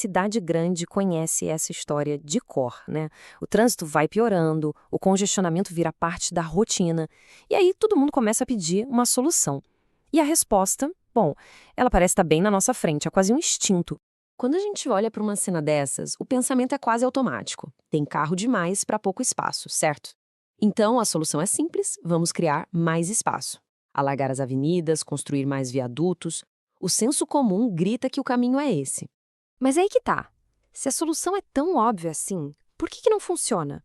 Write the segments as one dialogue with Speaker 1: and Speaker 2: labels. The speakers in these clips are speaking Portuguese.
Speaker 1: Cidade grande conhece essa história de cor, né? O trânsito vai piorando, o congestionamento vira parte da rotina, e aí todo mundo começa a pedir uma solução. E a resposta, bom, ela parece estar bem na nossa frente, é quase um instinto.
Speaker 2: Quando a gente olha para uma cena dessas, o pensamento é quase automático. Tem carro demais para pouco espaço, certo? Então, a solução é simples: vamos criar mais espaço. Alargar as avenidas, construir mais viadutos. O senso comum grita que o caminho é esse.
Speaker 1: Mas aí que tá. Se a solução é tão óbvia assim, por que não funciona?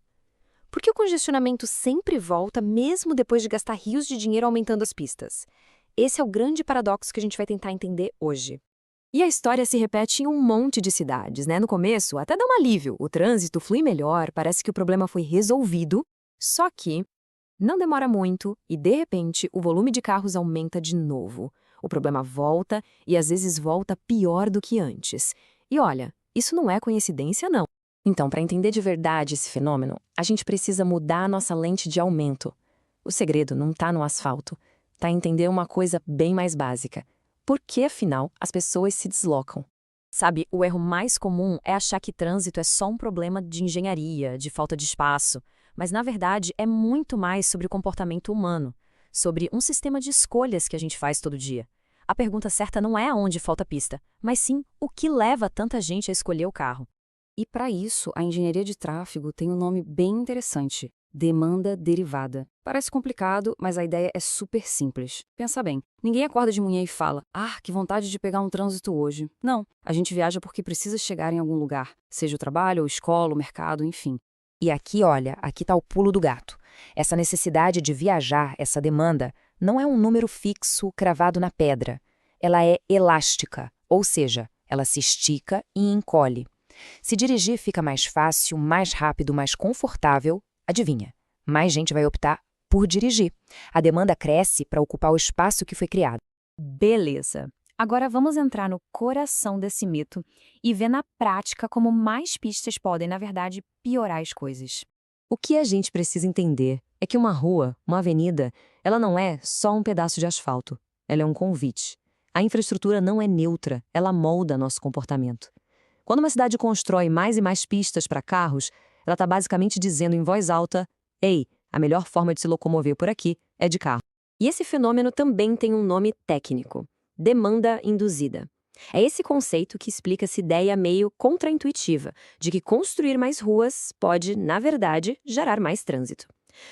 Speaker 1: Por que o congestionamento sempre volta mesmo depois de gastar rios de dinheiro aumentando as pistas? Esse é o grande paradoxo que a gente vai tentar entender hoje.
Speaker 2: E a história se repete em um monte de cidades, né? No começo, até dá um alívio. O trânsito flui melhor, parece que o problema foi resolvido. Só que não demora muito e, de repente, o volume de carros aumenta de novo. O problema volta e, às vezes, volta pior do que antes. E olha, isso não é coincidência, não. Então, para entender de verdade esse fenômeno, a gente precisa mudar a nossa lente de aumento. O segredo não está no asfalto, está em entender uma coisa bem mais básica. Por que, afinal, as pessoas se deslocam? Sabe, o erro mais comum é achar que trânsito é só um problema de engenharia, de falta de espaço. Mas, na verdade, é muito mais sobre o comportamento humano, sobre um sistema de escolhas que a gente faz todo dia. A pergunta certa não é aonde falta pista, mas sim o que leva tanta gente a escolher o carro. E para isso, a engenharia de tráfego tem um nome bem interessante: demanda derivada. Parece complicado, mas a ideia é super simples. Pensa bem, ninguém acorda de manhã e fala: "Ah, que vontade de pegar um trânsito hoje". Não, a gente viaja porque precisa chegar em algum lugar, seja o trabalho, ou escola, o mercado, enfim. E aqui, olha, aqui está o pulo do gato. Essa necessidade de viajar, essa demanda, não é um número fixo cravado na pedra. Ela é elástica, ou seja, ela se estica e encolhe. Se dirigir fica mais fácil, mais rápido, mais confortável, adivinha, mais gente vai optar por dirigir. A demanda cresce para ocupar o espaço que foi criado.
Speaker 3: Beleza. Agora vamos entrar no coração desse mito e ver na prática como mais pistas podem, na verdade, piorar as coisas.
Speaker 2: O que a gente precisa entender é que uma rua, uma avenida, ela não é só um pedaço de asfalto. Ela é um convite. A infraestrutura não é neutra, ela molda nosso comportamento. Quando uma cidade constrói mais e mais pistas para carros, ela está basicamente dizendo em voz alta: "Ei, a melhor forma de se locomover por aqui é de carro". E esse fenômeno também tem um nome técnico: demanda induzida. É esse conceito que explica essa ideia meio contraintuitiva de que construir mais ruas pode, na verdade, gerar mais trânsito.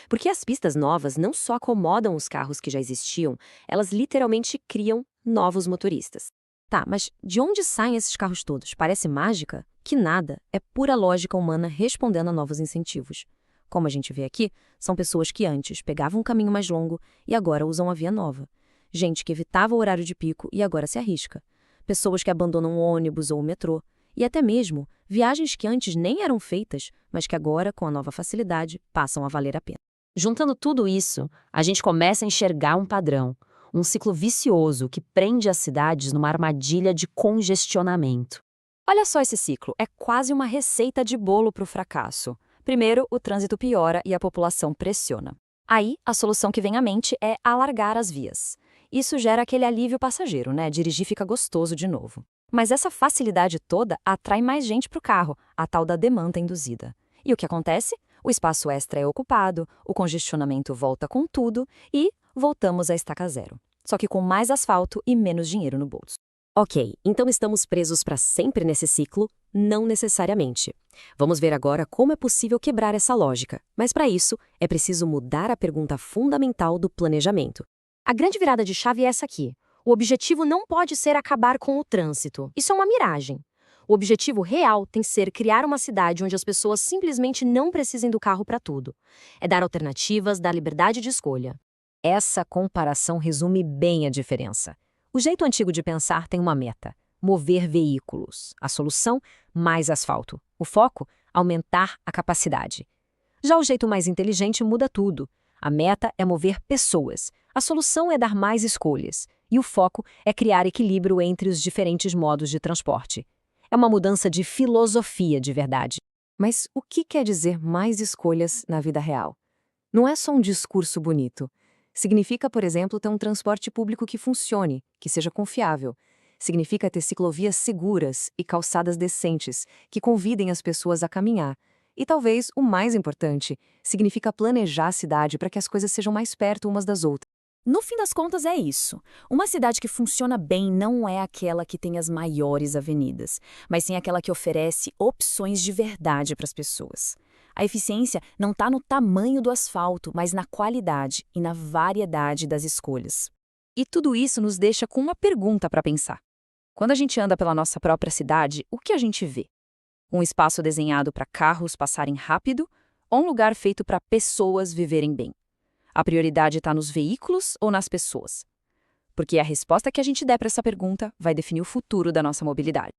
Speaker 2: Porque as pistas novas não só acomodam os carros que já existiam, elas literalmente criam novos motoristas. Tá, mas de onde saem esses carros todos? Parece mágica? Que nada, é pura lógica humana respondendo a novos incentivos. Como a gente vê aqui, são pessoas que antes pegavam um caminho mais longo e agora usam a via nova. Gente que evitava o horário de pico e agora se arrisca. Pessoas que abandonam o ônibus ou o metrô. E até mesmo viagens que antes nem eram feitas, mas que agora, com a nova facilidade, passam a valer a pena. Juntando tudo isso, a gente começa a enxergar um padrão. Um ciclo vicioso que prende as cidades numa armadilha de congestionamento. Olha só esse ciclo, é quase uma receita de bolo para o fracasso. Primeiro, o trânsito piora e a população pressiona. Aí, a solução que vem à mente é alargar as vias. Isso gera aquele alívio passageiro, né? Dirigir fica gostoso de novo. Mas essa facilidade toda atrai mais gente para o carro, a tal da demanda induzida. E o que acontece? O espaço extra é ocupado, o congestionamento volta com tudo e voltamos à estaca zero. Só que com mais asfalto e menos dinheiro no bolso. Ok, então estamos presos para sempre nesse ciclo? Não necessariamente. Vamos ver agora como é possível quebrar essa lógica. Mas para isso, é preciso mudar a pergunta fundamental do planejamento. A grande virada de chave é essa aqui. O objetivo não pode ser acabar com o trânsito. Isso é uma miragem. O objetivo real tem que ser criar uma cidade onde as pessoas simplesmente não precisem do carro para tudo. É dar alternativas, dar liberdade de escolha. Essa comparação resume bem a diferença. O jeito antigo de pensar tem uma meta: mover veículos. A solução: mais asfalto. O foco: aumentar a capacidade. Já o jeito mais inteligente muda tudo. A meta é mover pessoas. A solução é dar mais escolhas. E o foco é criar equilíbrio entre os diferentes modos de transporte. É uma mudança de filosofia de verdade. Mas o que quer dizer mais escolhas na vida real? Não é só um discurso bonito. Significa, por exemplo, ter um transporte público que funcione, que seja confiável. Significa ter ciclovias seguras e calçadas decentes, que convidem as pessoas a caminhar. E talvez, o mais importante, significa planejar a cidade para que as coisas sejam mais perto umas das outras.
Speaker 3: No fim das contas, é isso. Uma cidade que funciona bem não é aquela que tem as maiores avenidas, mas sim aquela que oferece opções de verdade para as pessoas. A eficiência não está no tamanho do asfalto, mas na qualidade e na variedade das escolhas.
Speaker 1: E tudo isso nos deixa com uma pergunta para pensar. Quando a gente anda pela nossa própria cidade, o que a gente vê? Um espaço desenhado para carros passarem rápido ou um lugar feito para pessoas viverem bem? A prioridade está nos veículos ou nas pessoas? Porque a resposta que a gente der para essa pergunta vai definir o futuro da nossa mobilidade.